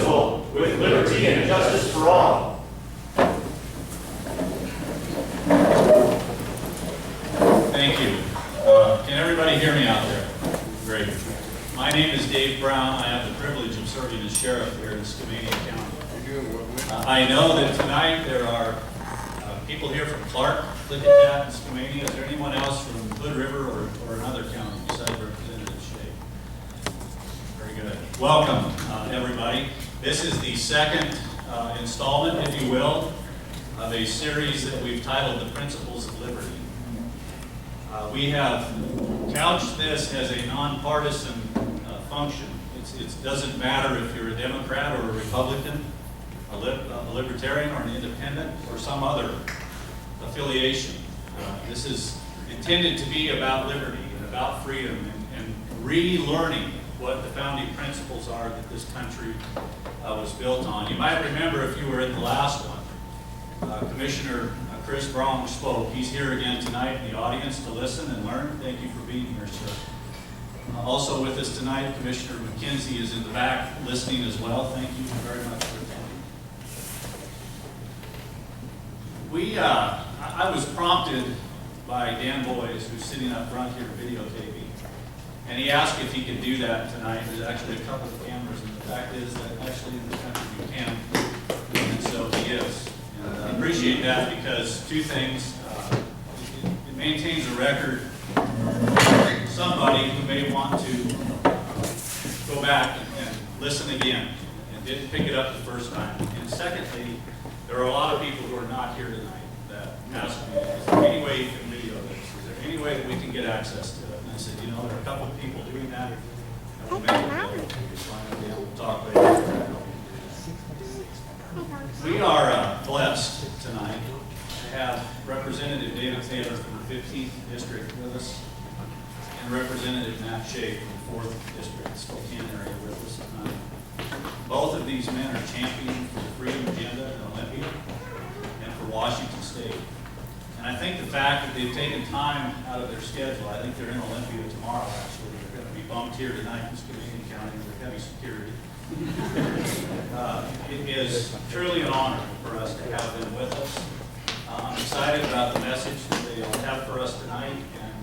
indivisible, with liberty and justice for all. Thank you. Can everybody hear me out there? Great. My name is Dave Brown. I have the privilege of serving as sheriff here in Skamania County. I know that tonight there are people here from Clark, Clickitat, and Skamania. Is there anyone else from Hood River or another county besides Representative Shea? Very good. Welcome, everybody. This is the second installment, if you will, of a series that we've titled The Principles of Liberty. We have couched this as a nonpartisan function. It doesn't matter if you're a Democrat or a Republican, a libertarian or an independent, or some other affiliation. This is intended to be about liberty and about freedom and relearning what the founding principles are that this country was built on. You might remember, if you were in the last one, Commissioner Chris Brong spoke. He's here again tonight in the audience to listen and learn. Thank you for being here, sir. Also with us tonight, Commissioner McKenzie is in the back listening as well. Thank you very much for attending. I was prompted by Dan Boys, who's sitting up front here videotaping, and he asked if he could do that tonight. There's actually a couple of cameras, and the fact is that actually in the country you can, and so he is. And I appreciate that because two things. It maintains a record for somebody who may want to go back and listen again and didn't pick it up the first time. And secondly, there are a lot of people who are not here tonight that asked me, is there any way you can video this? Is there any way that we can get access to it? And I said, you know, there are a couple of people doing that. And we'll make it available to you. So I'm going to be able to talk later. We are blessed tonight to have Representative David Taylor from the 15th District with us and Representative Matt Shea from the 4th District, Spokane area, with us tonight. Both of these men are championing for the freedom agenda in Olympia and for Washington State. And I think the fact that they've taken time out of their schedule, I think they're in Olympia tomorrow actually, they're going to be bumped here tonight in Skamania County with heavy security. It is truly an honor for us to have them with us. I'm excited about the message that they'll have for us tonight, and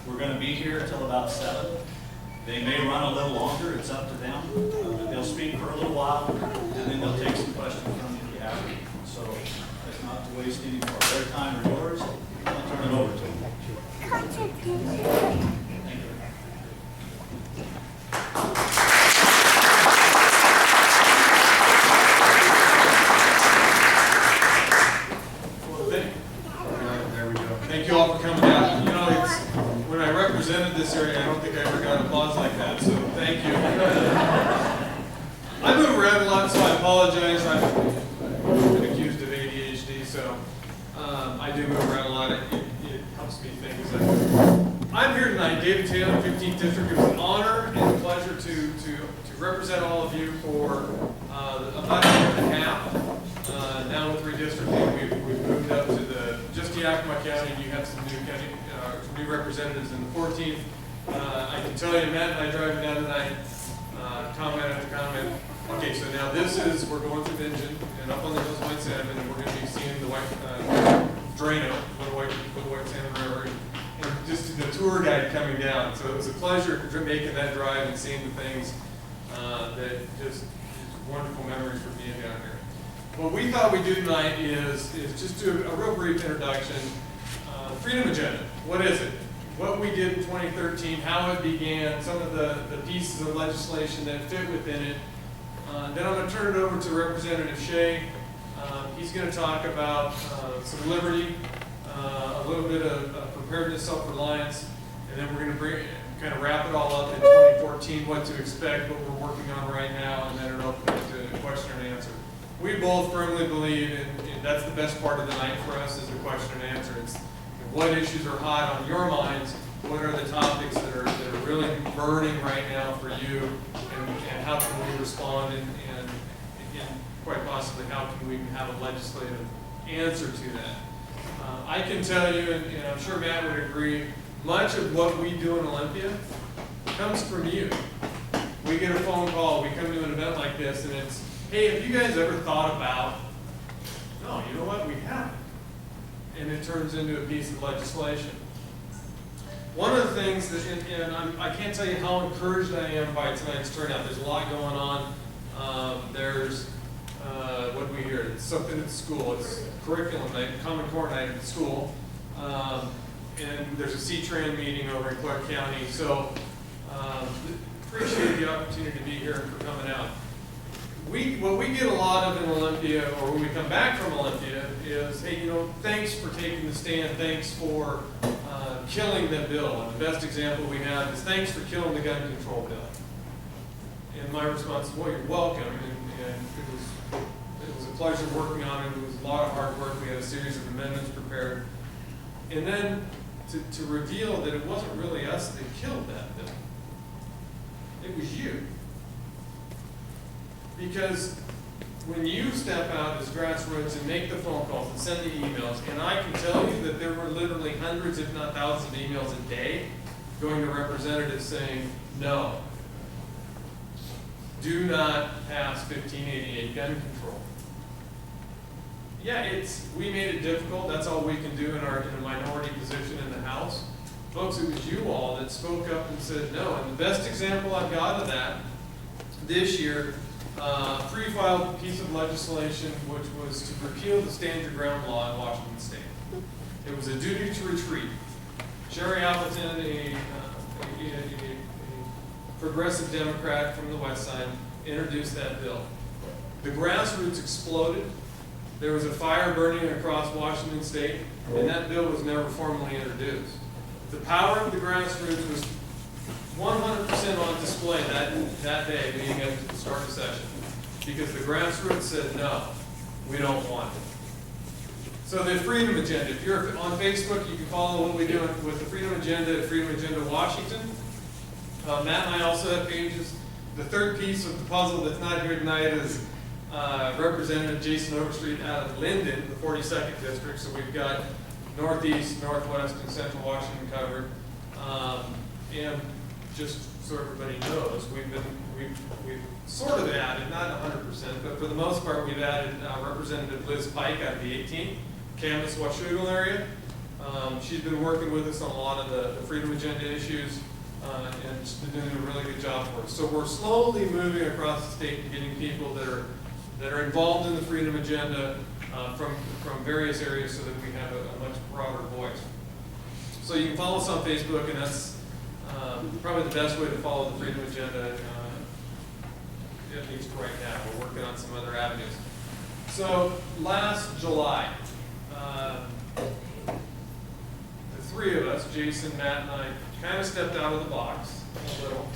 we're going to be here until about 7. They may run a little longer, it's up to them, but they'll speak for a little while, and then they'll take some questions from you if you have any. So, that's not to waste any more of their time or yours. I'll turn it over to them. Thank you. Thank you all for coming out. You know, when I represented this area, I don't think I ever got applause like that, so thank you. I move around a lot, so I apologize. I've been accused of ADHD, so I do move around a lot. It helps me think. I'm here tonight, David Taylor, 15th District. It was an honor and a pleasure to represent all of you for about a year and a half. Now with redistricting, we've moved up to just Yakima County, and you have some new representatives in the 14th. I can tell you, Matt and I driving down tonight, comment after comment. Okay, so now we're going through Bingen and up on the hills of White Salmon, and we're going to be seeing the Drano, the White Salmon River, and just the tour guide coming down. So it was a pleasure making that drive and seeing the things that just wonderful memories for being down here. What we thought we'd do tonight is just do a real brief introduction. Freedom Agenda, what is it? What we did in 2013, how it began, some of the pieces of legislation that fit within it. Then I'm going to turn it over to Representative Shea. He's going to talk about some liberty, a little bit of preparedness, self-reliance, and then we're going to kind of wrap it all up in 2014, what to expect, what we're working on right now, and then it'll open up to question and answer. We both firmly believe, and that's the best part of the night for us, is the question and answer. It's what issues are hot on your minds, what are the topics that are really burning right now for you, and how can we respond, and quite possibly how can we have a legislative answer to that. I can tell you, and I'm sure Matt would agree, much of what we do in Olympia comes from you. We get a phone call, we come to an event like this, and hey, have you guys ever thought about, no, you know what, we haven't. And it turns into a piece of legislation. One of the things that, I can't tell you how encouraged I am by tonight's turnout. There's a lot going on. What do we hear? It's something at school. It's curriculum night, Common Core night at school. And there's a C-Tran meeting over in Clark County. So appreciate the opportunity to be here and for coming out. What we get a lot of in Olympia, or when we come back from Olympia, is, hey, thanks for taking the stand, thanks for killing that bill. And the best example we have is thanks for killing the gun control bill. And my response is, well, you're welcome. And it was a pleasure working on it. It was a lot of hard work. We had a series of amendments prepared. And then to reveal that it wasn't really us that killed that bill. It was you. Because when you step out as grassroots and make the phone calls and send the emails, and I can tell you that there were literally hundreds, if not thousands of emails a day going to representatives saying, no, do not pass 1588 gun control. Yeah, we made it difficult. That's all we can do in a minority position in the House. Folks, it was you all that spoke up and said no. And the best example I've got of that this year, pre-filed piece of legislation which was to repeal the stand your ground law in Washington State. It was a duty to retreat. Sherry Appleton, a progressive Democrat from the West Side, introduced that bill. The grassroots exploded. There was a fire burning across Washington State, and that bill was never formally introduced. The power of the grassroots was 100% on display that day leading up to the start of session, because the grassroots said, no, we don't want it. So the Freedom Agenda, if you're on Facebook, you can follow what we do with the Freedom Agenda at Freedom Agenda Washington. Matt and I also have pages. The third piece of the puzzle that's not here tonight is Representative Jason Overstreet out of Linden, the 42nd District. So we've got Northeast, Northwest, and Central Washington covered. And just so everybody knows, we've sort of added, not 100%, but for the most part, we've added Representative Liz Pike out of the 18th, Canvas Washougal area. She's been working with us on a lot of the Freedom Agenda issues, and she's been doing a really good job for us. So we're slowly moving across the state and getting people that are involved in the Freedom Agenda from various areas so that we have a much broader voice. So you can follow us on Facebook, and that's probably the best way to follow the Freedom Agenda, at least right now. We're working on some other avenues. So last July, the three of us, Jason, Matt, and I, kind of stepped out of the box a little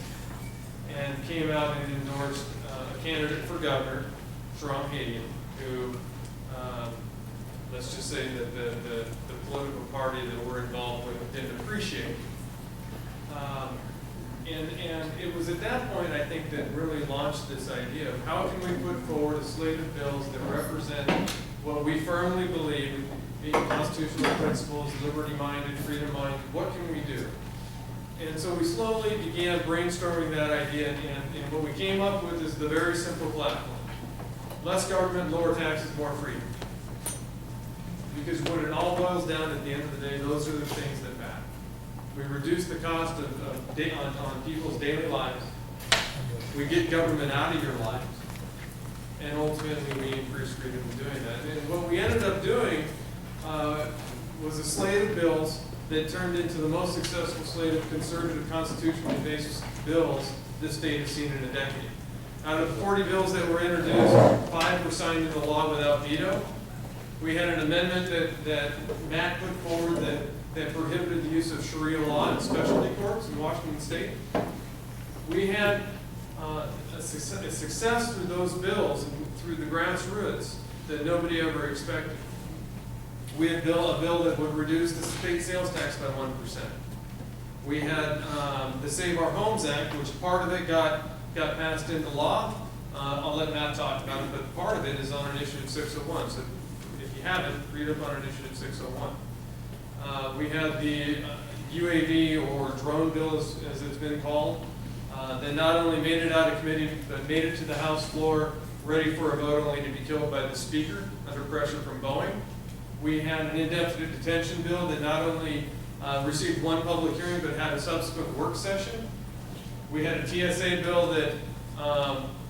and came out and endorsed a candidate for governor, Sharon Hadian, who, let's just say that the political party that we're involved with didn't appreciate. And it was at that point, I think, that really launched this idea of how can we put forward a slate of bills that represent what we firmly believe being constitutional principles, liberty-minded, freedom-minded. What can we do? And so we slowly began brainstorming that idea, and what we came up with is the very simple platform. Less government, lower taxes, more freedom. Because when it all boils down at the end of the day, those are the things that matter. We reduce the cost on people's daily lives. We get government out of your lives. And ultimately, we increase freedom in doing that. And what we ended up doing was a slate of bills that turned into the most successful slate of conservative, constitutionally based bills this state has seen in a decade. Out of the 40 bills that were introduced, 5 were signed into law without veto. We had an amendment that Matt put forward that prohibited the use of Sharia law in specialty courts in Washington State. We had a success through those bills and through the grassroots that nobody ever expected. We had a bill that would reduce the state sales tax by 1%. We had the Save Our Homes Act, which part of it got passed into law. I'll let Matt talk about it, but part of it is on Initiative 601. So if you haven't, read up on Initiative 601. We had the UAV or drone bill, as it's been called, that not only made it out of committee, but made it to the House floor, ready for a vote, only to be killed by the Speaker under pressure from Boeing. We had an indefinite detention bill that not only received one public hearing, but had a subsequent work session. We had a TSA bill that,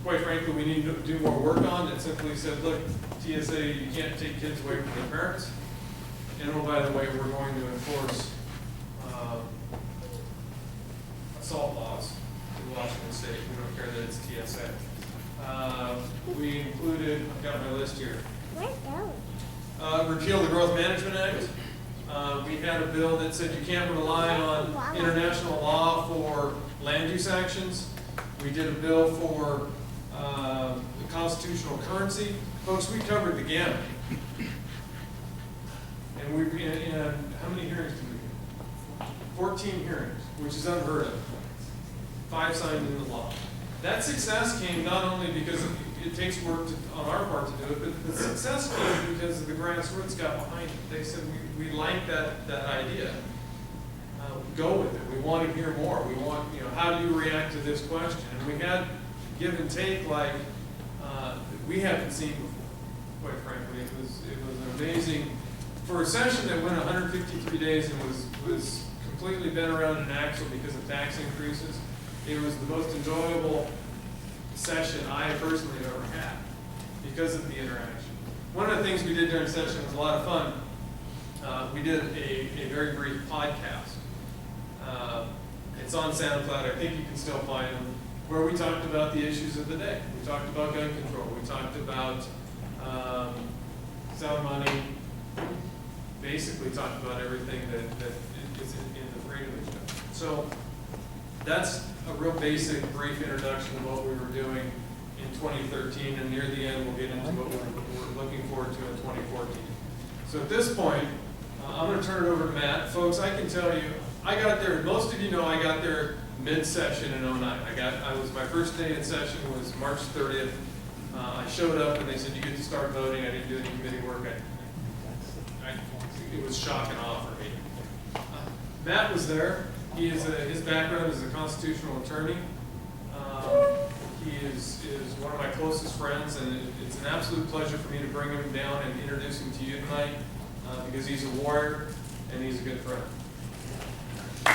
quite frankly, we need to do more work on, that simply said, look, TSA, you can't take kids away from their parents. And oh, by the way, we're going to enforce assault laws in Washington State. We don't care that it's TSA. We included, I've got my list here. Repeal the Growth Management Act. We had a bill that said you can't rely on international law for land use actions. We did a bill for the constitutional currency. Folks, we covered the gamut. And we, how many hearings did we do? 14 hearings, which is unheard of. 5 signed into law. That success came not only because it takes work on our part to do it, but the success came because of the grassroots got behind it. They said, we like that idea. Go with it. We want to hear more. We want, how do you react to this question? And we had give and take like we haven't seen before, quite frankly. It was an amazing, for a session that went 153 days and was completely bent around an axle because of tax increases. It was the most enjoyable session I personally have ever had because of the interaction. One of the things we did during session was a lot of fun. We did a very brief podcast. It's on SoundCloud. I think you can still find them, where we talked about the issues of the day. We talked about gun control. We talked about sound money. Basically talked about everything that is in the freedom agenda. So that's a real basic, brief introduction of what we were doing in 2013, and near the end we'll get into what we're looking forward to in 2014. So at this point, I'm going to turn it over to Matt. Folks, I can tell you, I got there, most of you know I got there mid-session in 09. My first day in session was March 30th. I showed up and they said, you get to start voting. I didn't do any committee work. It was shock and awe for me. Matt was there. His background is a constitutional attorney. He is one of my closest friends, and it's an absolute pleasure for me to bring him down and introduce him to you tonight because he's a warrior and he's a good friend. I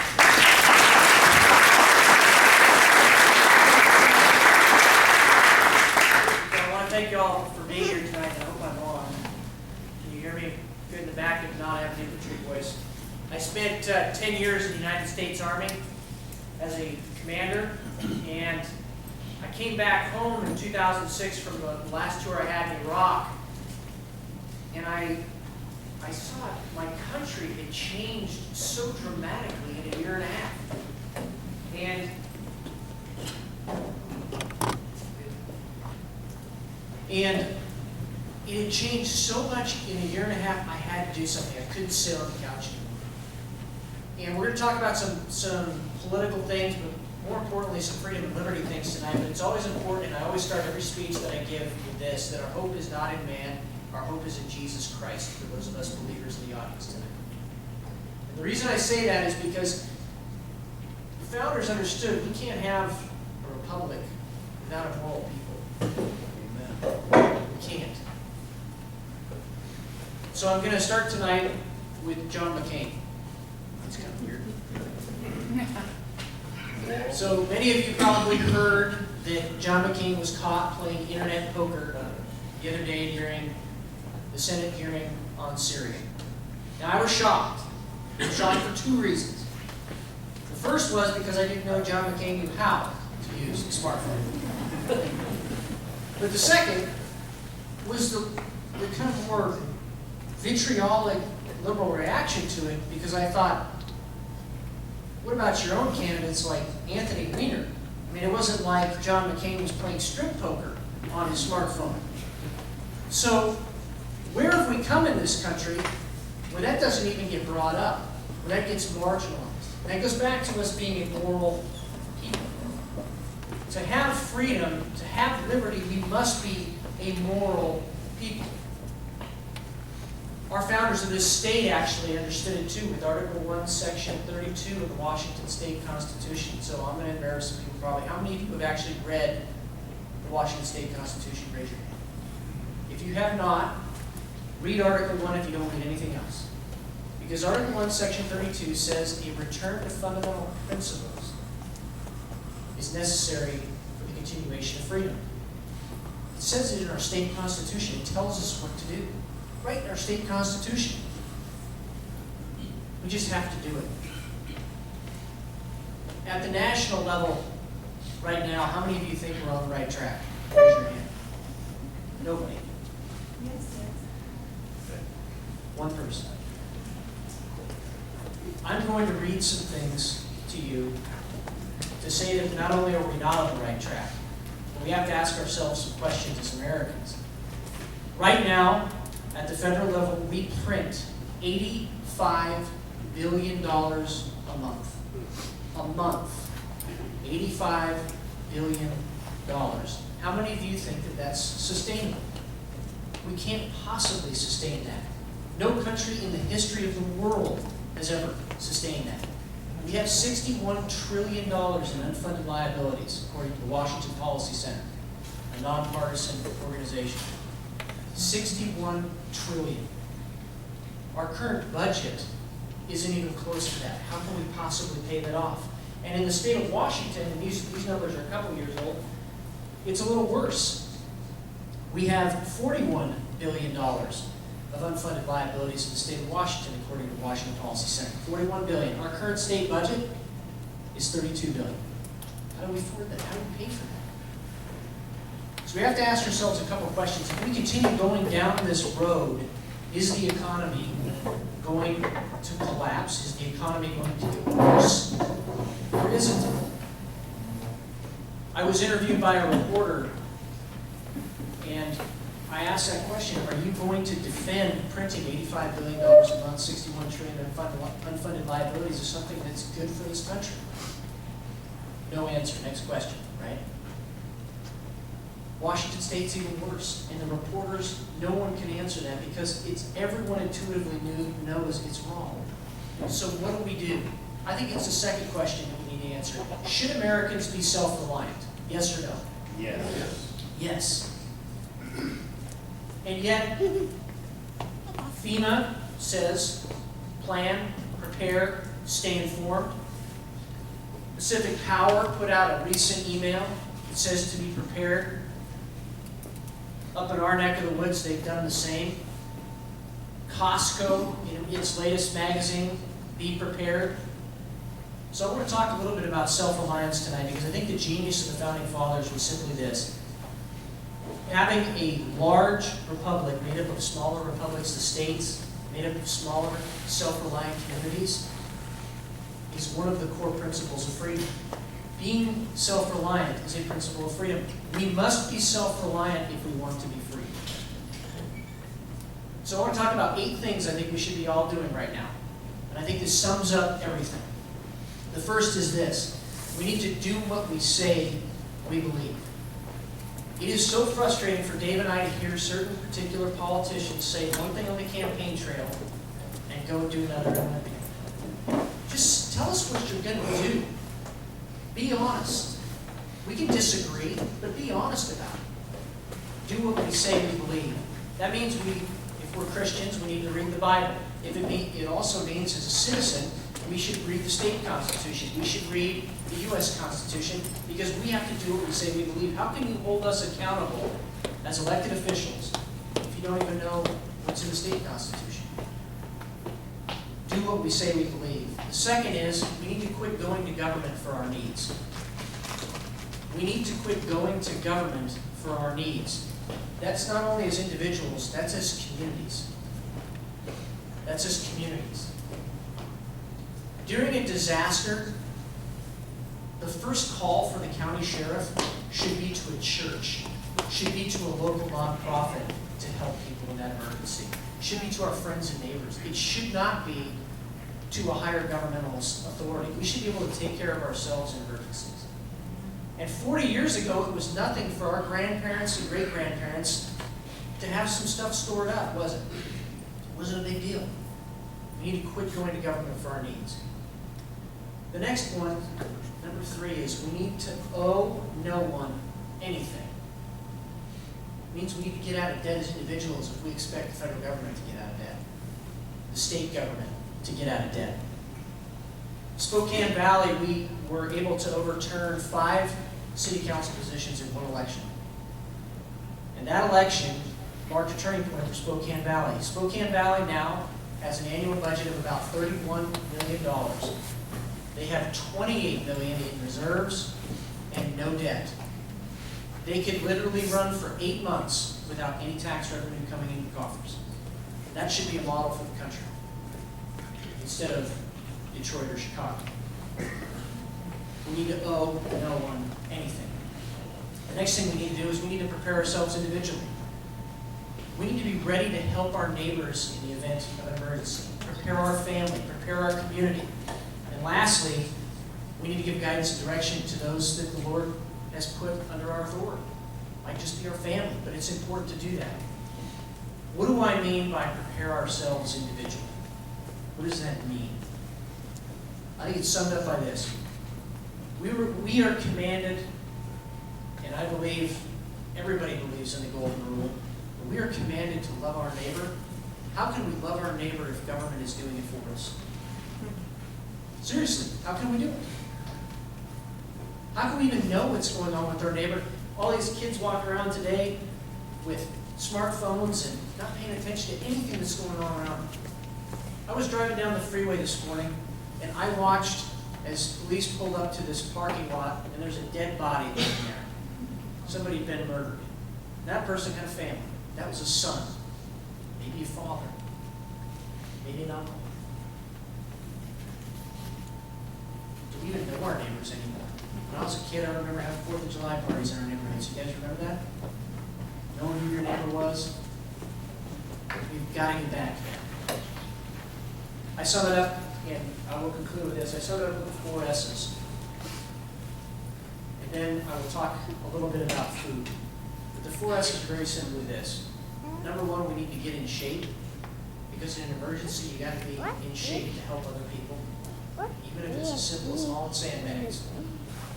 want to thank you all for being here tonight. I hope I'm on. Can you hear me good in the back? If not, I have an infantry voice. I spent 10 years in the United States Army as a commander, and I came back home in 2006 from the last tour I had in Iraq, and I saw my country had changed so dramatically in a year and a half. And it had changed so much in a year and a half, I had to do something. I couldn't sit on the couch anymore. And we're going to talk about some political things, but more importantly, some freedom and liberty things tonight. But it's always important, and I always start every speech that I give with this, that our hope is not in man, our hope is in Jesus Christ, for those of us believers in the audience tonight. And the reason I say that is because the founders understood we can't have a republic without a moral people. Amen. We can't. So I'm going to start tonight with John McCain. That's kind of weird. So many of you probably heard that John McCain was caught playing internet poker the other day during the Senate hearing on Syria. Now I was shocked. I was shocked for 2 reasons. The first was because I didn't know John McCain knew how to use a smartphone. But the second was the kind of more vitriolic liberal reaction to it, because I thought, what about your own candidates like Anthony Weiner? I mean, it wasn't like John McCain was playing strip poker on his smartphone. So where have we come in this country where that doesn't even get brought up, where that gets marginalized? And that goes back to us being a moral people. To have freedom, to have liberty, we must be a moral people. Our founders of this state actually understood it too with Article 1, Section 32 of the Washington State Constitution. So I'm going to embarrass some people probably. How many of you have actually read the Washington State Constitution? Raise your hand. If you have not, read Article 1 if you don't read anything else. Because Article 1, Section 32 says a return to fundamental principles is necessary for the continuation of freedom. It says it in our state constitution. It tells us what to do. Right in our state constitution. We just have to do it. At the national level, right now, how many of you think we're on the right track? Raise your hand. Nobody. One person. I'm going to read some things to you to say that not only are we not on the right track, but we have to ask ourselves some questions as Americans. Right now, at the federal level, we print $85 billion a month. A month. $85 billion. How many of you think that that's sustainable? We can't possibly sustain that. No country in the history of the world has ever sustained that. We have $61 trillion in unfunded liabilities, according to the Washington Policy Center, a nonpartisan organization. 61 trillion. Our current budget isn't even close to that. How can we possibly pay that off? And in the state of Washington, and these numbers are a couple years old, it's a little worse. We have $41 billion of unfunded liabilities in the state of Washington, according to the Washington Policy Center. $41 billion. Our current state budget is $32 billion. How do we afford that? How do we pay for that? So we have to ask ourselves a couple of questions. If we continue going down this road, is the economy going to collapse? Is the economy going to get worse? Or isn't it? I was interviewed by a reporter, and I asked that question, are you going to defend printing $85 billion a month, $61 trillion unfunded liabilities as something that's good for this country? No answer. Next question, right? Washington State's even worse, and the reporters, no one can answer that because everyone intuitively knows it's wrong. So what do we do? I think it's the second question that we need to answer. Should Americans be self-reliant? Yes or no? Yes. Yes. And yet, FEMA says, plan, prepare, stay informed. Pacific Power put out a recent email that says to be prepared. Up in our neck of the woods, they've done the same. Costco, in its latest magazine, Be Prepared. So I want to talk a little bit about self-reliance tonight because I think the genius of the Founding Fathers was simply this. Having a large republic made up of smaller republics, the states, made up of smaller self-reliant communities, is one of the core principles of freedom. Being self-reliant is a principle of freedom. We must be self-reliant if we want to be free. So I want to talk about 8 things I think we should be all doing right now. And I think this sums up everything. The first is this. We need to do what we say we believe. It is so frustrating for Dave and I to hear certain particular politicians say one thing on the campaign trail and go do another on the campaign. Just tell us what you're going to do. Be honest. We can disagree, but be honest about it. Do what we say we believe. That means if we're Christians, we need to read the Bible. It also means as a citizen, we should read the state constitution. We should read the U.S. Constitution because we have to do what we say we believe. How can you hold us accountable as elected officials if you don't even know what's in the state constitution? Do what we say we believe. The second is we need to quit going to government for our needs. We need to quit going to government for our needs. That's not only as individuals, that's as communities. That's as communities. During a disaster, the first call for the county sheriff should be to a church, should be to a local nonprofit to help people in that emergency, should be to our friends and neighbors. It should not be to a higher governmental authority. We should be able to take care of ourselves in emergencies. And 40 years ago, it was nothing for our grandparents and great-grandparents to have some stuff stored up, was it? wasn't a big deal. We need to quit going to government for our needs. The next one, number 3, is we need to owe no one anything. It means we need to get out of debt as individuals if we expect the federal government to get out of debt, the state government to get out of debt. Spokane Valley, we were able to overturn 5 city council positions in one election. And that election marked a turning point for Spokane Valley. Spokane Valley now has an annual budget of about $31 million. They have $28 million in reserves and no debt. They could literally run for 8 months without any tax revenue coming into coffers. That should be a model for the country, instead of Detroit or Chicago. We need to owe no one anything. The next thing we need to do is we need to prepare ourselves individually. We need to be ready to help our neighbors in the event of an emergency, prepare our family, prepare our community. And lastly, we need to give guidance and direction to those that the Lord has put under our authority. It might just be our family, but it's important to do that. What do I mean by prepare ourselves individually? What does that mean? I think it's summed up by this. We are commanded, and I believe everybody believes in the golden rule, but we are commanded to love our neighbor. How can we love our neighbor if government is doing it for us? Seriously, how can we do it? How can we even know what's going on with our neighbor? All these kids walk around today with smartphones and not paying attention to anything that's going on around them. I was driving down the freeway this morning, and I watched as police pulled up to this parking lot, and there's a dead body laying there. Somebody had been murdered. That person had a family. That was a son, maybe a father, maybe an uncle. Do we even know our neighbors anymore? When I was a kid, I remember having 4th of July parties in our neighborhoods. You guys remember that? Knowing who your neighbor was? We've got to get back there. I sum it up, and I will conclude with this. I sum it up with 4 S's. And then I will talk a little bit about food. But the 4 S's are very simply this. Number 1, we need to get in shape. Because in an emergency, you got to be in shape to help other people. Even if it's as simple as hauling sandbags.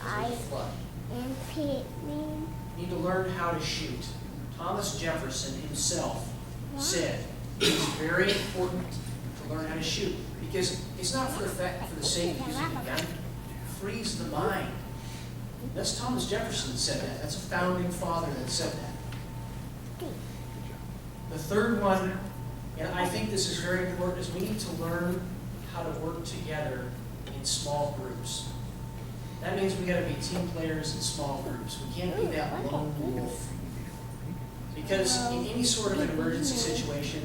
There's a flood. You need to learn how to shoot. Thomas Jefferson himself said it's very important to learn how to shoot. Because it's not for the sake of using a gun. It frees the mind. That's Thomas Jefferson that said that. That's a founding father that said that. The third one, and I think this is very important, is we need to learn how to work together in small groups. That means we got to be team players in small groups. We can't be that lone wolf. Because in any sort of an emergency situation,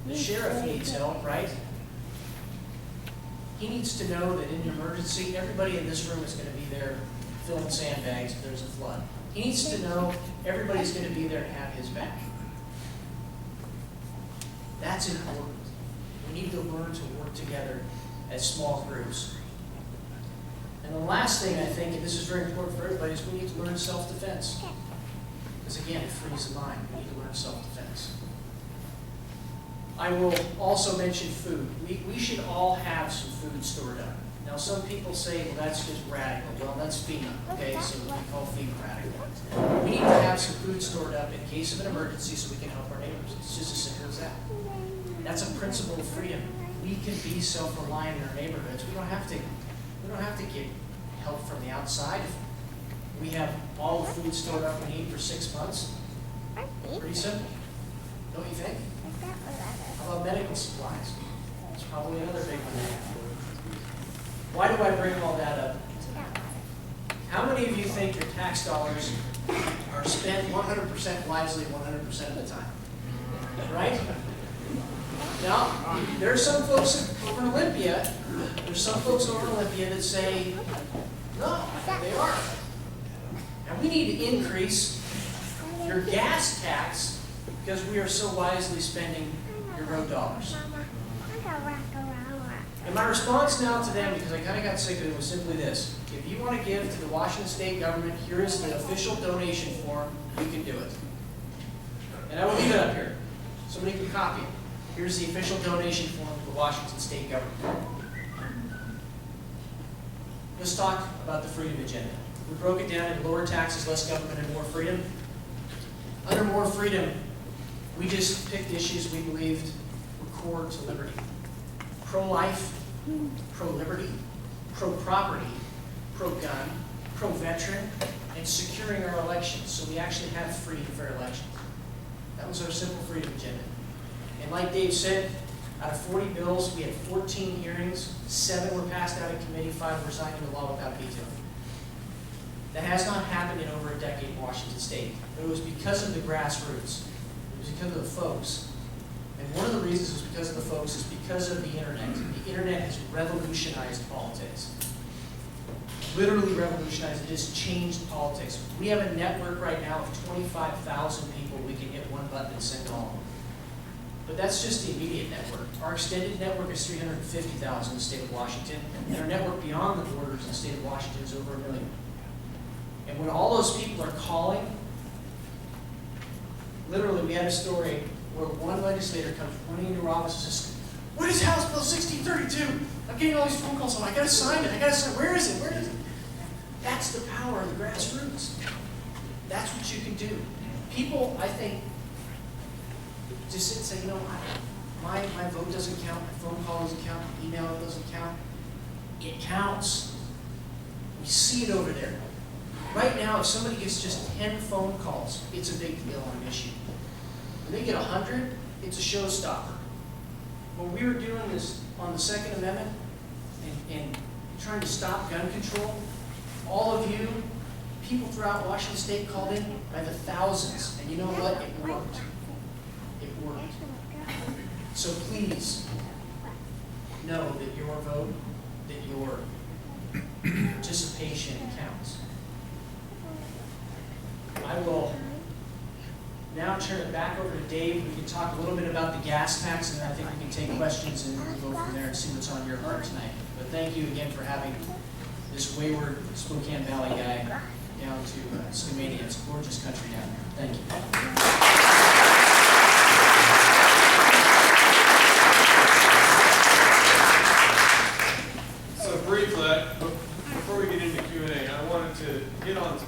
the sheriff needs help, right? He needs to know that in an emergency, everybody in this room is going to be there filling sandbags if there's a flood. He needs to know everybody's going to be there to have his back. That's important. We need to learn to work together as small groups. And the last thing I think, and this is very important for everybody, is we need to learn self-defense. Because again, it frees the mind. We need to learn self-defense. I will also mention food. We should all have some food stored up. Now some people say, well, that's just radical. Well, that's FEMA, okay? So we call FEMA radical. We need to have some food stored up in case of an emergency so we can help our neighbors. It's just as simple as that. That's a principle of freedom. We can be self-reliant in our neighborhoods. We don't have to get help from the outside. If we have all the food stored up we need for 6 months. Pretty simple, don't you think? How about medical supplies? It's probably another big one. Why do I bring all that up? How many of you think your tax dollars are spent 100% wisely 100% of the time? Right? Now, there are some folks over in Olympia, that say, no, they aren't. And we need to increase your gas tax because we are so wisely spending your road dollars. And my response now to them, because I kind of got sick of it, was simply this. If you want to give to the Washington State government, here is the official donation form, you can do it. And I will leave it up here. Somebody can copy it. Here's the official donation form to the Washington State government. Let's talk about the freedom agenda. We broke it down into lower taxes, less government, and more freedom. Under more freedom, we just picked issues we believed were core to liberty. Pro-life, pro-liberty, pro-property, pro-gun, pro-veteran, and securing our elections so we actually have free and fair elections. That was our simple freedom agenda. And like Dave said, out of 40 bills, we had 14 hearings, 7 were passed out of committee, 5 were signed into law without veto. That has not happened in over a decade in Washington State. But it was because of the grassroots. It was because of the folks. And one of the reasons it was because of the folks is because of the internet. The internet has revolutionized politics. Literally revolutionized, it has changed politics. We have a network right now of 25,000 people we can hit one button and send to all. But that's just the immediate network. Our extended network is 350,000 in the state of Washington, and our network beyond the borders in the state of Washington is over 1 million. And when all those people are calling, literally we had a story where one legislator comes running into our office and says, "What is House Bill 1632? I'm getting all these phone calls, so I gotta sign it, where is it, where is it?" That's the power of the grassroots. That's what you can do. People, I think, just sit and say, you know, my vote doesn't count, my phone call doesn't count, my email doesn't count. It counts. We see it over there. Right now, if somebody gets just 10 phone calls, it's a big deal on an issue. When they get 100, it's a showstopper. When we were doing this on the Second Amendment and trying to stop gun control, all of you, people throughout Washington State called in by the thousands. And you know what? It worked. It worked. So please know that your vote, that your participation counts. I will now turn it back over to Dave. We can talk a little bit about the gas tax, and then I think we can take questions and we'll go from there and see what's on your heart tonight. But thank you again for having this wayward Spokane Valley guy down to Skamania. It's a gorgeous country down there. Thank you. Before we get into Q&A, I wanted to hit on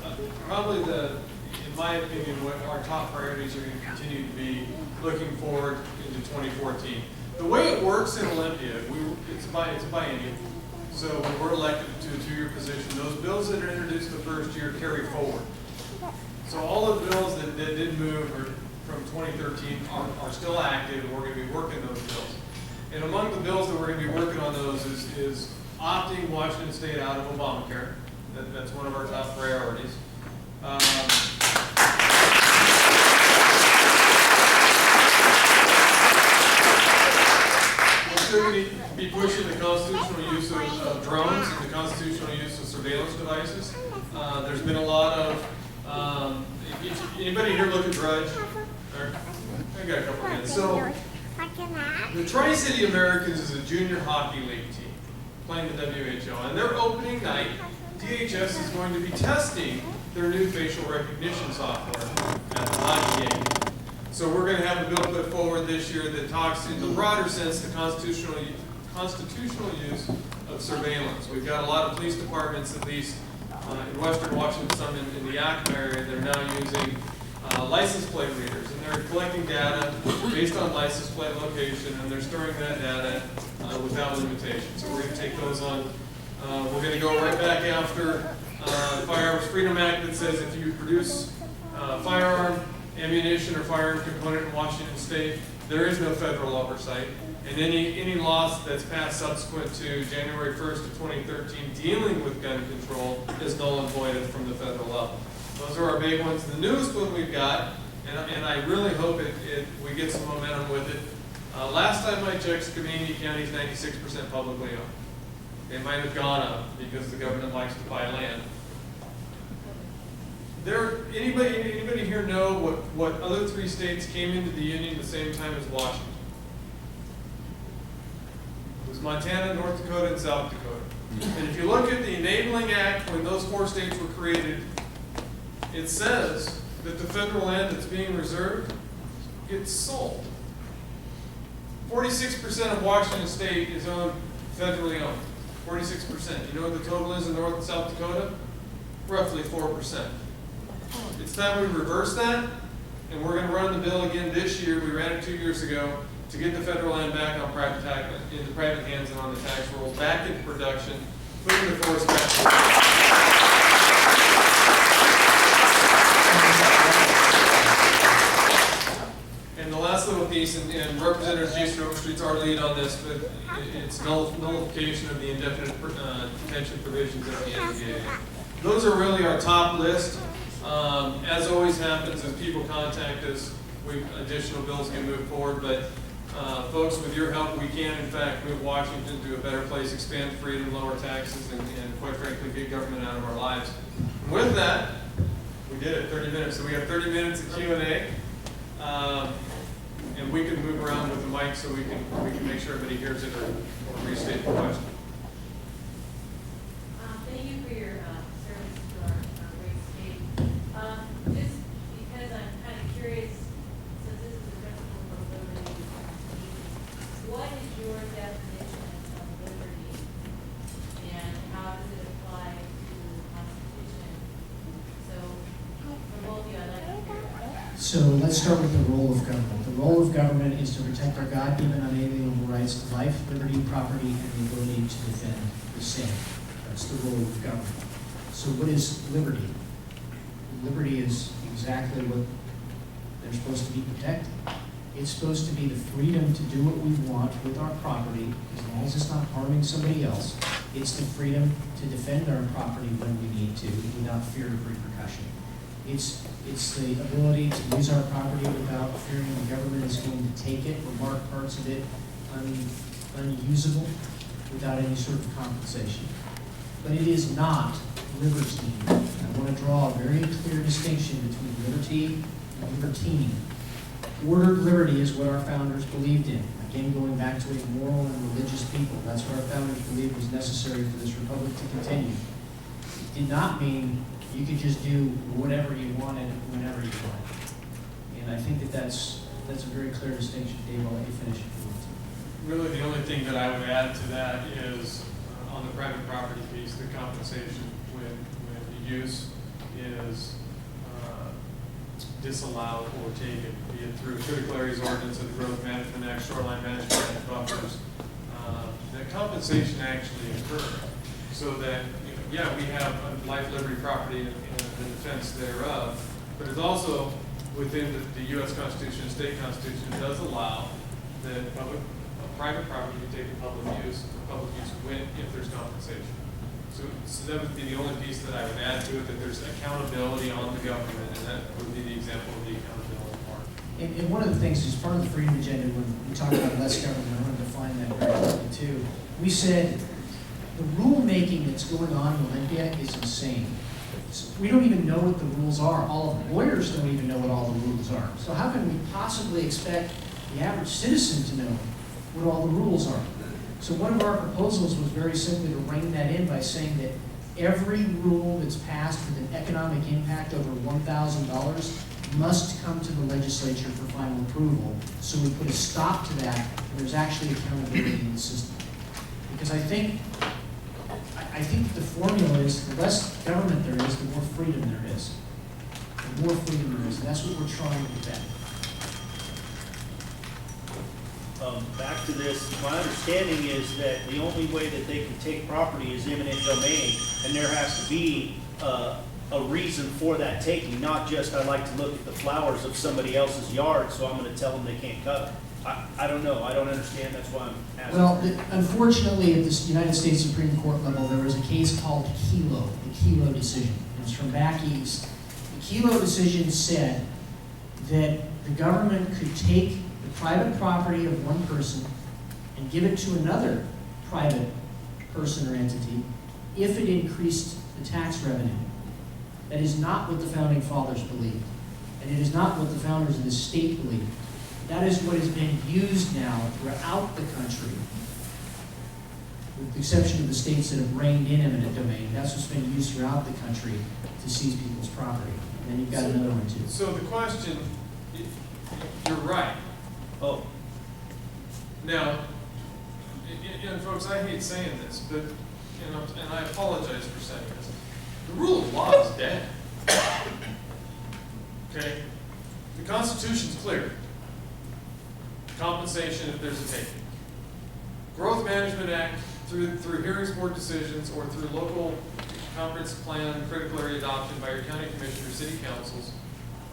probably in my opinion, what our top priorities are going to continue to be looking forward into 2014. The way it works in Olympia, it's a biennium. So when we're elected to a 2-year position, those bills that are introduced the first year carry forward. So all of the bills that did move from 2013 are still active, and we're going to be working those bills. And among the bills that we're going to be working on those is opting Washington State out of Obamacare. That's one of our top priorities. We're still going to be pushing the constitutional use of drones and the constitutional use of surveillance devices. There's been a lot of, anybody here look at Drudge? I got a couple of minutes. So, the Tri-City Americans is a junior hockey league team playing the WHO, and their opening night, DHS is going to be testing their new facial recognition software at the hockey game. So we're going to have a bill put forward this year that talks in the broader sense the constitutional use of surveillance. We've got a lot of police departments, at least in Western Washington, some in the Yakima area, that are now using license plate readers, and they're collecting data based on license plate location, and they're storing that data without limitation. So we're going to take those on. We're going to go right back after the Firearms Freedom Act that says if you produce firearm, ammunition, or firearm component in Washington State, there is no federal oversight. And any laws that's passed subsequent to January 1st of 2013 dealing with gun control is null and voided from the federal level. Those are our big ones. The newest one we've got, and I really hope we get some momentum with it. Last time I checked, Skamania County is 96% publicly owned. They might have gone up because the government likes to buy land. Anybody here know what other 3 states came into the Union the same time as Washington? It was Montana, North Dakota, and South Dakota. And if you look at the Enabling Act when those 4 states were created, it says that the federal land that's being reserved gets sold. 46% of Washington State is owned, federally owned. 46%. You know what the total is in North and South Dakota? Roughly 4%. It's time we reverse that, and we're going to run the bill again this year. We ran it 2 years ago to get the federal land back on private tax, into private hands and on the tax rolls, back into production, putting the forest back. And the last little piece, and Representative Jason Overstreet's our lead on this, but it's nullification of the indefinite detention provisions of the NDA. Those are really our top list. As always happens, as people contact us, additional bills get moved forward, but folks, with your help, we can in fact move Washington to a better place, expand freedom, lower taxes, and quite frankly, get government out of our lives. And with that, we did it, 30 minutes. So we have 30 minutes of Q&A. And we can move around with the mic so we can make sure everybody hears it or restate the question. Thank you for your service to our great state. Just because I'm kind of curious, since this is a principle of liberty, what is your definition of liberty, and how does it apply to the Constitution? So, for both of you, I'd like to hear that. So let's start with the role of government. The role of government is to protect our God-given unalienable rights to life, liberty, property, and the ability to defend the same. That's the role of government. So what is liberty? Liberty is exactly what they're supposed to be protecting. It's supposed to be the freedom to do what we want with our property, as long as it's not harming somebody else. It's the freedom to defend our property when we need to, without fear of repercussion. It's the ability to use our property without fearing the government is going to take it or mark parts of it unusable without any sort of compensation. But it is not libertine. I want to draw a very clear distinction between liberty and libertining. Ordered liberty is what our founders believed in. Again, going back to a moral and religious people, that's what our founders believed was necessary for this republic to continue. It did not mean you could just do whatever you wanted whenever you wanted. And I think that's a very clear distinction. Dave, I'll let you finish if you want to. Really, the only thing that I would add to that is on the private property piece, the compensation when the use is disallowed or taken, be it through critical areas ordinance or the Growth Management Act, Shoreline Management Act buffers. That compensation actually occurs so that, yeah, we have a life, liberty, property, and the defense thereof, but it's also within the U.S. Constitution and state constitution, it does allow that private property be taken public use if there's compensation. So that would be the only piece that I would add to it, that there's accountability on the government, and that would be the example of the accountability part. And one of the things is part of the freedom agenda, when we talk about less government, I want to define that very clearly too. We said the rulemaking that's going on in Olympia is insane. We don't even know what the rules are. All of the lawyers don't even know what all the rules are. So how can we possibly expect the average citizen to know what all the rules are? So one of our proposals was very simply to rein that in by saying that every rule that's passed with an economic impact over $1,000 must come to the legislature for final approval. So we put a stop to that, and there's actually accountability in the system. Because I think the formula is the less government there is, the more freedom there is. The more freedom there is, and that's what we're trying to prevent. Back to this, my understanding is that the only way that they can take property is eminent domain, and there has to be a reason for that taking, not just I like to look at the flowers of somebody else's yard, so I'm going to tell them they can't cut them. I don't know. I don't understand. That's why I'm asking. Well, unfortunately, at the United States Supreme Court level, there was a case called Kelo, the Kelo decision. It was from back east. The Kelo decision said that the government could take the private property of one person and give it to another private person or entity if it increased the tax revenue. That is not what the Founding Fathers believed, and it is not what the founders of the state believed. That is what has been used now throughout the country, with the exception of the states that have reined in eminent domain. That's what's been used throughout the country to seize people's property. And then you've got another one too. So the question, you're right. Oh, Now, and folks, I hate saying this, but, and I apologize for saying this, the rule of law is dead. Okay? The Constitution's clear. Compensation if there's a taking. Growth Management Act, through hearings board decisions or through local conference plan critical area adoption by your county commissioner or city councils,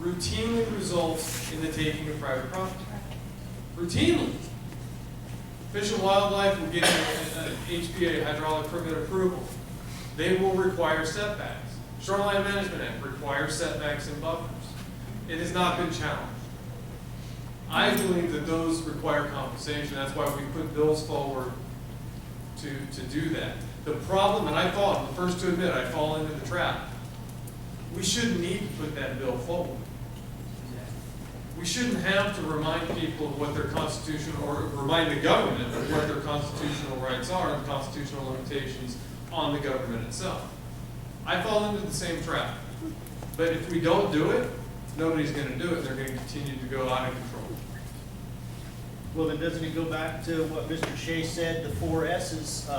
routinely results in the taking of private property. Routinely. Fish and Wildlife will get an HPA, hydraulic permit approval. They will require setbacks. Shoreline Management Act requires setbacks and buffers. It has not been challenged. I believe that those require compensation. That's why we put bills forward to do that. The problem, and I'm the first to admit, I fall into the trap. We shouldn't need to put that bill forward. We shouldn't have to remind people of what their constitutional, or remind the government of what their constitutional rights are and constitutional limitations on the government itself. I fall into the same trap. But if we don't do it, nobody's going to do it. They're going to continue to go out of control. Well, then doesn't it go back to what Mr. Shea said, the 4 S's,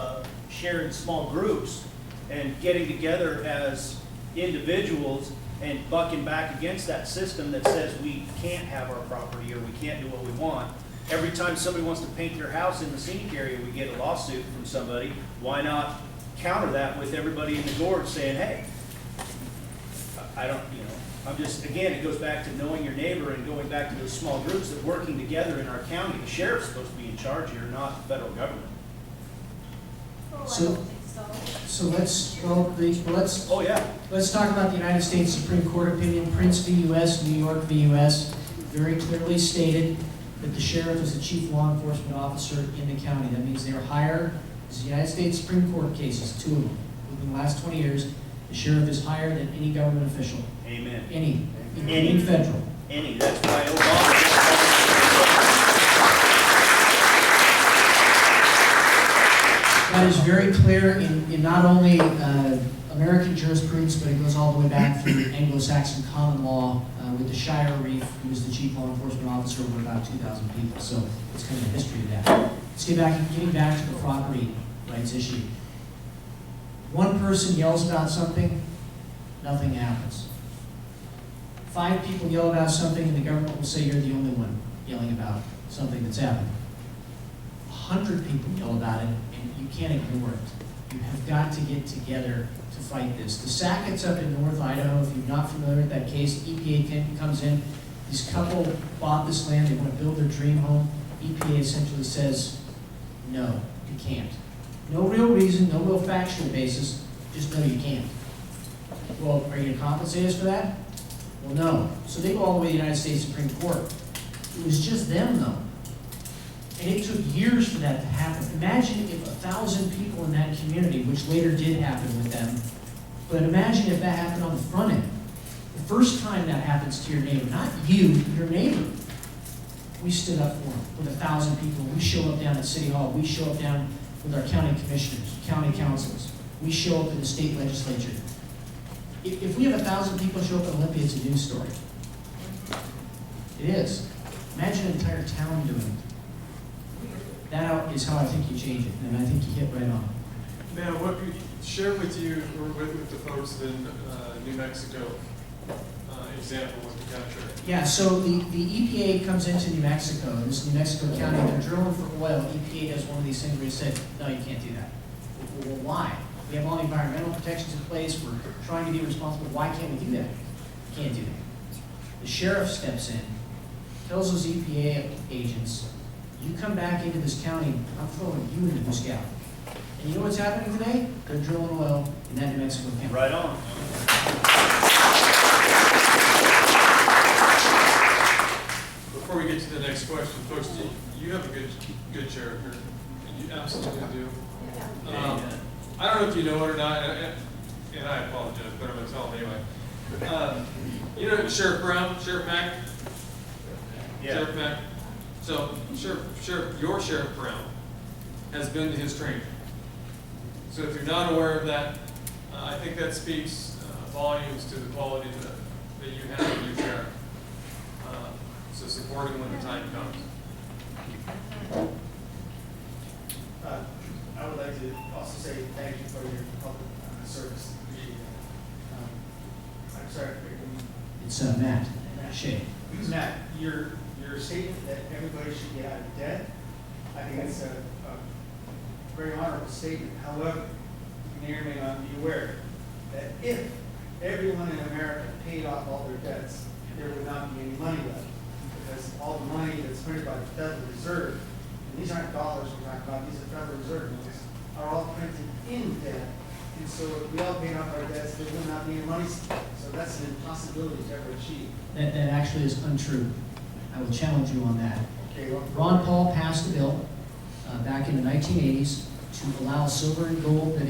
sharing small groups and getting together as individuals and bucking back against that system that says we can't have our property or we can't do what we want. Every time somebody wants to paint their house in the scenic area, we get a lawsuit from somebody. Why not counter that with everybody in the gorge saying, hey, I don't, I'm just, again, it goes back to knowing your neighbor and going back to those small groups that working together in our county. The sheriff's supposed to be in charge here, not the federal government. Oh, I So- don't think so. let's Oh, yeah. let's talk about the United States Supreme Court opinion, Prince v. U.S., New York v. U.S. Very clearly stated that the sheriff is the chief law enforcement officer in the county. That means they are higher. This is the United States Supreme Court cases, 2 of them. Within the last 20 years, the sheriff is higher than any government official. Amen. Any, including federal. Any. That's why Obama. That is very clear in not only American jurisprudence, but it goes all the way back through Anglo-Saxon common law with the Shire Reef, who was the chief law enforcement officer over about 2,000 people. So it's kind of a history of that. Let's getting back to the property rights issue. One person yells about something, nothing happens. 5 people yell about something, and the government will say you're the only one yelling about something that's happened. 100 people yell about it, and you can't ignore it. You have got to get together to fight this. The Sackett's up in North Idaho. If you're not familiar with that case, EPA comes in. This couple bought this land. They want to build their dream home. EPA essentially says, no, you can't. No real reason, no real factual basis, just no, you can't. Well, are you going to compensate us for that? Well, no. So they go all the way to the United States Supreme Court. It was just them, though. And it took years for that to happen. Imagine if 1,000 people in that community, which later did happen with them, but imagine if that happened on the front end. The first time that happens to your neighbor, not you, your neighbor. We stood up for them with 1,000 people. We show up down at City Hall. We show up down with our county commissioners, county councils. We show up in the state legislature. If we have 1,000 people show up at Olympia, it's a news story. It is. Imagine an entire town doing it. That is how I think you change it, and I think you hit right on. Now, what we share with you, or with the folks in New Mexico, example with the country. Yeah, so the EPA comes into New Mexico, this is New Mexico County, they're drilling for oil. EPA does one of these things where you say, no, you can't do that. Well, why? We have all the environmental protections in place, we're trying to be responsible, why can't we do that? We can't do that. The sheriff steps in, tells those EPA agents, you come back into this county, I'm throwing you into this galley. And you know what's happening today? They're drilling oil in that New Mexico county. Right on. Before we get to the next question, folks, you have a good sheriff here. You absolutely do. I don't know if you know it or not, and I apologize, but I'm going to tell them anyway. You know Sheriff Brown, Sheriff Mack? Yeah. Sheriff Mack. So, your Sheriff Brown has been to his training. So if you're not aware of that, I think that speaks volumes to the quality that you have in your sheriff. So support him when the time comes. I would like to also say thank you for your public service. Appreciate that. I'm sorry. It's Matt Shea. Matt, your statement that everybody should get out of debt, I think it's a very honorable statement. However, you may or may not be aware that if everyone in America paid off all their debts, there would not be any money left. Because all the money that's printed by the Federal Reserve, and these aren't dollars we're talking about, these are Federal Reserve notes, are all printed in debt. And so if we all paid off our debts, there would not be any money supply. So that's an impossibility to ever achieve. That actually is untrue. I will challenge you on that. Okay, well, Ron Paul passed a bill back in the 1980s to allow silver and gold that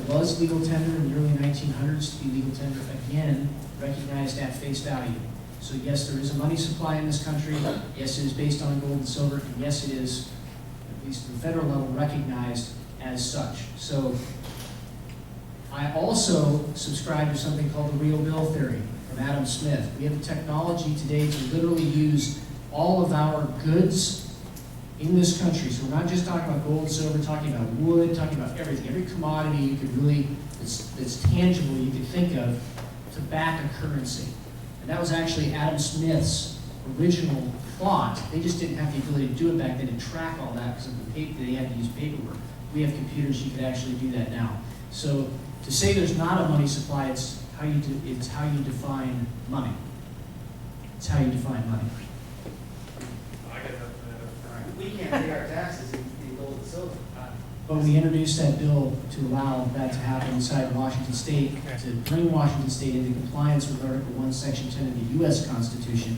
was legal tender in the early 1900s to be legal tender again, recognized at face value. So yes, there is a money supply in this country. Yes, it is based on gold and silver, and yes, it is, at least at the federal level, recognized as such. So I also subscribe to something called the real bill theory from Adam Smith. We have the technology today to literally use all of our goods in this country. So we're not just talking about gold and silver, we're talking about wood, talking about everything. Every commodity you could really, that's tangible, you could think of to back a currency. And that was actually Adam Smith's original thought. They just didn't have the ability to do it back then to track all that because of the paper, they had to use paperwork. We have computers, you could actually do that now. So to say there's not a money supply, it's how you define money. It's how you define money. I got nothing to add. we can't pay our taxes in gold and silver. But we introduced that bill to allow that to happen inside Washington State, to bring Washington State into compliance with Article 1, Section 10 of the U.S. Constitution,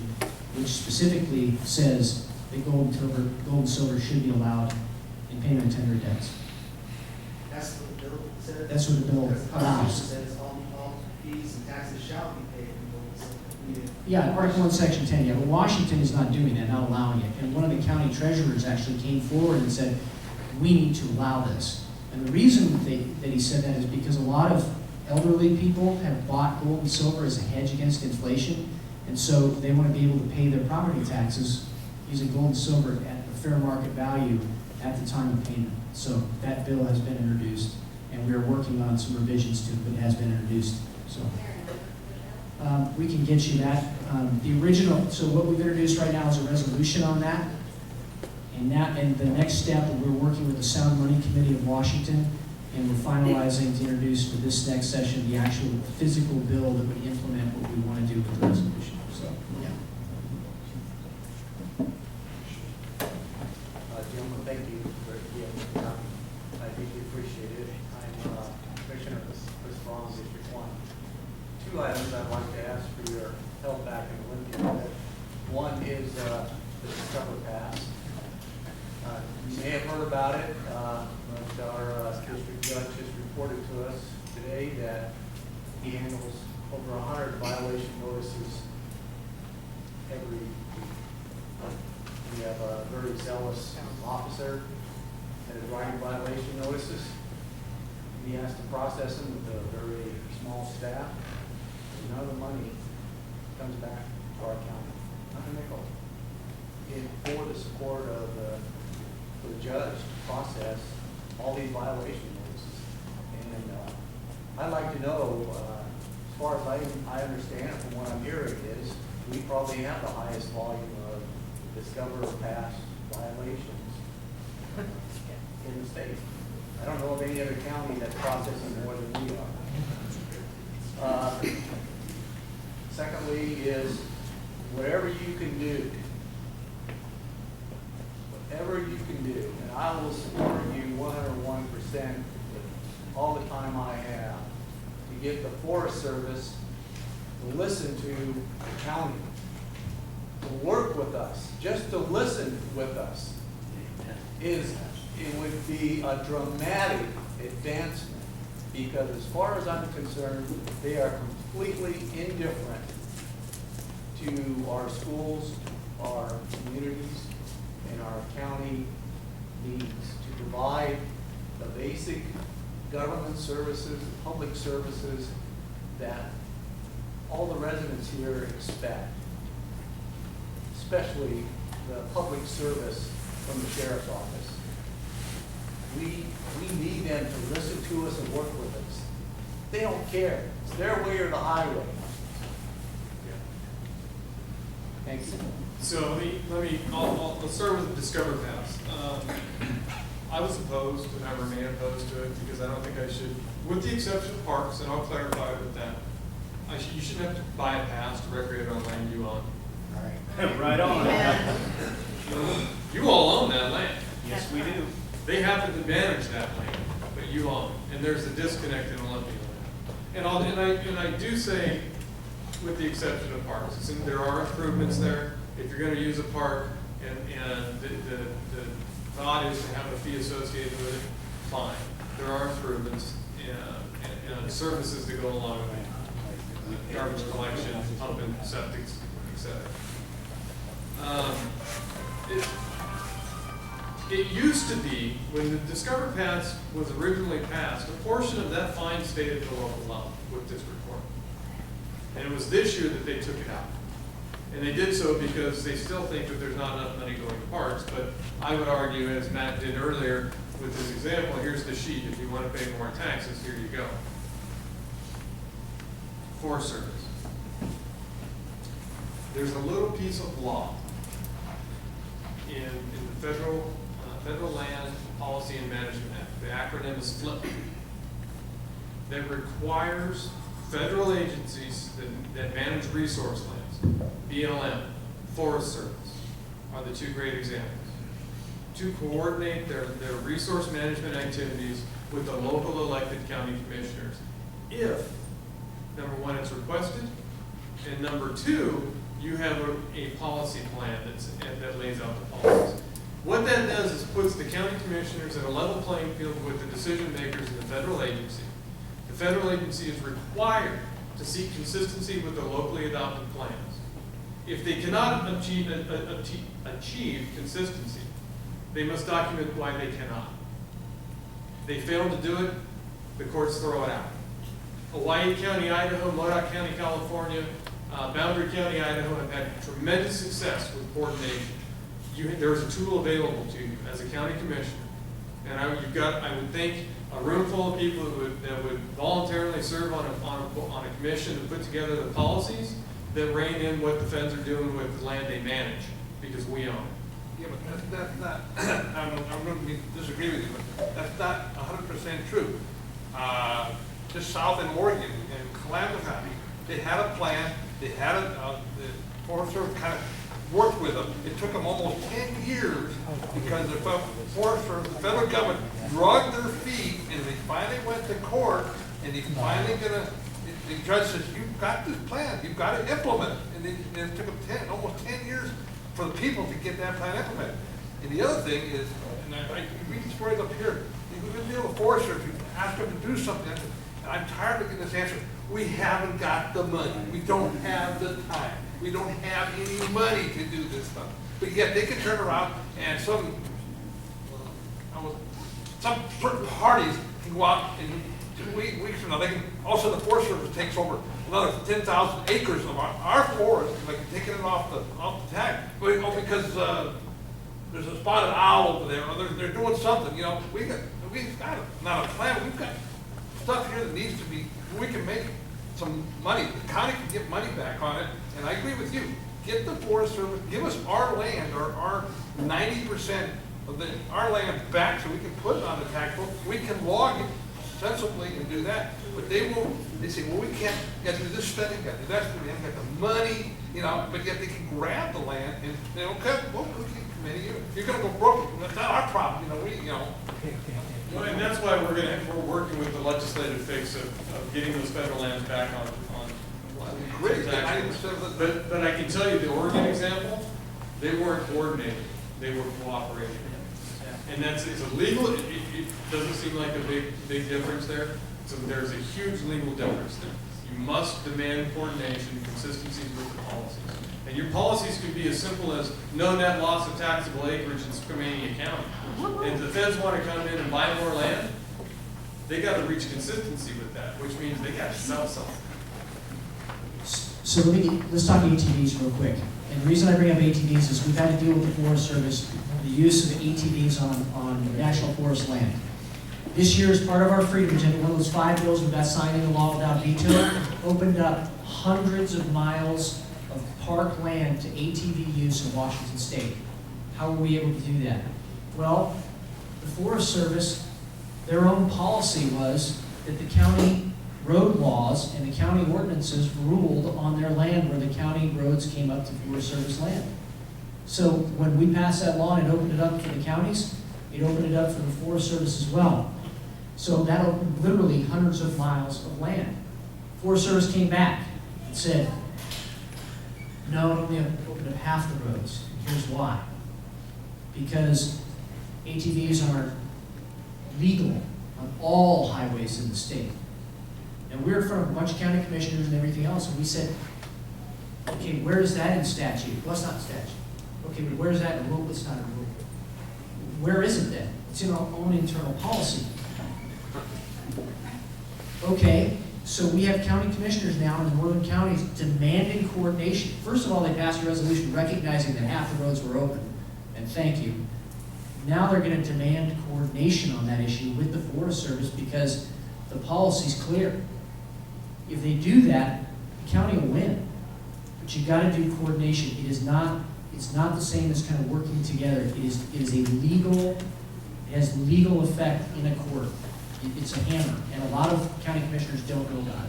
which specifically says that gold and silver should be allowed in payment of tender debts. That's what the bill said. That's what the bill Because the allows. Constitution says all fees and taxes shall be paid in gold and silver. We did. Yeah, Article 1, Section 10, yeah, but Washington is not doing that, not allowing it. And one of the county treasurers actually came forward and said, we need to allow this. And the reason that he said that is because a lot of elderly people have bought gold and silver as a hedge against inflation, and so they want to be able to pay their property taxes using gold and silver at the fair market value at the time of payment. So that bill has been introduced, and we are working on some revisions to it, but it has been introduced. So we can get you that. The original, so what we've introduced right now is a resolution on that. And the next step, we're working with the Sound Money Committee of Washington, and we're finalizing to introduce for this next session the actual physical bill that would implement what we want to do with the resolution. So, yeah. Gentlemen, thank you for the time. I deeply appreciate it. I'm Commissioner Chris Braun, District 1. Two items I'd like to ask for your help back in the Lincoln. One is the Discover Pass. You may have heard about it, but our district judge has reported to us today that he handles over 100 violation notices every week. We have a very zealous officer that is writing violation notices. He has to process them with a very small staff. None of the money comes back to our county, not a nickel. For the support of the judge to process all these violation notices. And I'd like to know, as far as I understand from what I'm hearing is, we probably have the highest volume of Discover Pass violations in the state. I don't know of any other county that's processing more than we are. Secondly is, whatever you can do, and I will support you 101% with all the time I have to get the Forest Service to listen to the county, to work with us, just to listen with us, it would be a dramatic advancement, because as far as I'm concerned, they are completely indifferent to our schools, our communities, and our county needs to provide the basic government services, public services that all the residents here expect, especially the public service from the sheriff's office. we need them to listen to us and work with us. They don't care. It's their way or the highway. Thank you. So let's start with the Discover Pass. I was opposed, and I remain opposed to it, because I don't think I should, with the exception of parks, and I'll clarify with that, you shouldn't have to buy a pass to recreate on land you own. Right on. You all own that land. Yes, we do. They happen to manage that land, but you own it, and there's a disconnect in Olympia land. And I do say, with the exception of parks, there are improvements there. If you're gonna use a park, and the thought is to have a fee associated with it, fine. There are improvements and services that go along with it. Garbage collection, pumping, septic, etc. It used to be, when the Discover Pass was originally passed, a portion of that fine stayed at the local level with district court. And it was this year that they took it out. And they did so because they still think that there's not enough money going to parks, but I would argue, as Matt did earlier with his example, here's the sheet. If you want to pay more taxes, here you go. Forest Service. There's a little piece of law in the Federal Land Policy and Management Act. The acronym is FLIP, that requires federal agencies that manage resource lands, BLM, Forest Service, are the two great examples, to coordinate their resource management activities with the local elected county commissioners if, number one, it's requested, and number two, you have a policy plan that lays out the policies. What that does is puts the county commissioners at a level playing field with the decision makers in the federal agency. The federal agency is required to seek consistency with the locally adopted plans. If they cannot achieve consistency, they must document why they cannot. They fail to do it, the courts throw it out. Hawaii County, Idaho, Modoc County, California, Boundary County, Idaho have had tremendous success with coordination. There is a tool available to you as a county commissioner, and I would think a room full of people that would voluntarily serve on a commission to put together the policies that rein in what the feds are doing with the land they manage, because we own it. Yeah, but that's not, I'm going to disagree with you, but that's not 100% true. Just south in Oregon, in Klamath County, they had a plan, they had the Forest Service kind of worked with them. It took them almost 10 years because the Forest Service, the federal government, dragged their feet, and they finally went to court, and they finally the judge says, you've got this plan, you've got to implement it. And it took them almost 10 years for the people to get that plan implemented. And the other thing is, and I read the stories up here, you deal with Forest Service, you ask them to do something, and I'm tired of getting this answer, we haven't got the money, we don't have the time, we don't have any money to do this stuff. But yet they can turn around and some certain parties can go out and 2 weeks from now, they can, also the Forest Service takes over another 10,000 acres of our forest, like taking it off the tag. Well, because there's a spotted owl over there, or they're doing something, you know, we've got not a plan, we've got stuff here that needs to be, we can make some money, the county can get money back on it, and I agree with you, get the Forest Service, give us our land, or our 90% of our land back so we can put it on the tax book, we can log it sensibly and do that, but they say, well, we can't, you got to do this spending, got to do that spending, we haven't got the money, you know, but yet they can grab the land and they don't cut, well, you're going to go broke, that's not our problem, you know. Well, and that's why we're working with the legislative fix of getting those federal lands back on Great. But I can tell you the Oregon example, they weren't coordinated, they were cooperating. And it's illegal, it doesn't seem like a big difference there. So there's a huge legal difference there. You must demand coordination and consistency with the policies. And your policies could be as simple as no net loss of taxable acreage in Skamania County. And if the feds want to come in and buy more land, they got to reach consistency with that, which means they got to sell something. So let's talk ATVs real quick. And the reason I bring up ATVs is we've had to deal with the Forest Service the use of ATVs on national forest land. This year, as part of our freedom agenda, one of those 5 bills we got signed into law without veto, opened up hundreds of miles of park land to ATV use in Washington State. How were we able to do that? Well, the Forest Service, their own policy was that the county road laws and the county ordinances ruled on their land where the county roads came up to Forest Service land. So when we passed that law and it opened it up for the counties, it opened it up for the Forest Service as well. So that opened literally hundreds of miles of land. Forest Service came back and said, no, it only opened up half the roads. Here's why. Because ATVs are legal on all highways in the state. And we were in front of a bunch of county commissioners and everything else, and we said, okay, where is that in statute? Well, it's not in statute. Okay, but where is that in rule? It's not in rule. Where is it then? It's in our own internal policy. Okay, so we have county commissioners now in the northern counties demanding coordination. First of all, they passed a resolution recognizing that half the roads were open, and thank you. Now they're going to demand coordination on that issue with the Forest Service because the policy's clear. If they do that, the county will win. But you got to do coordination. It's not the same as kind of working together. It is a legal, it has legal effect in a court. It's a hammer, and a lot of county commissioners don't know about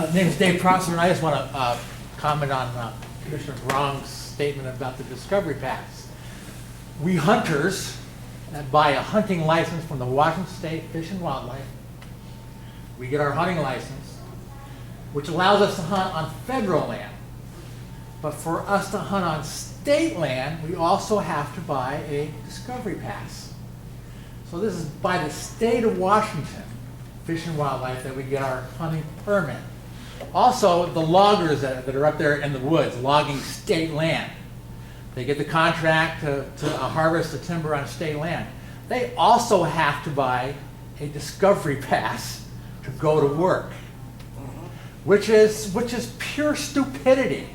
it. Name is Dave Prosser, and I just want to comment on Commissioner Grong's statement about the Discovery Pass. We hunters that buy a hunting license from the Washington State Fish and Wildlife, we get our hunting license, which allows us to hunt on federal land. But for us to hunt on state land, we also have to buy a Discovery Pass. So this is by the state of Washington, Fish and Wildlife, that we get our hunting permit. Also, the loggers that are up there in the woods, logging state land, they get the contract to harvest the timber on state land. They also have to buy a Discovery Pass to go to work, which is pure stupidity.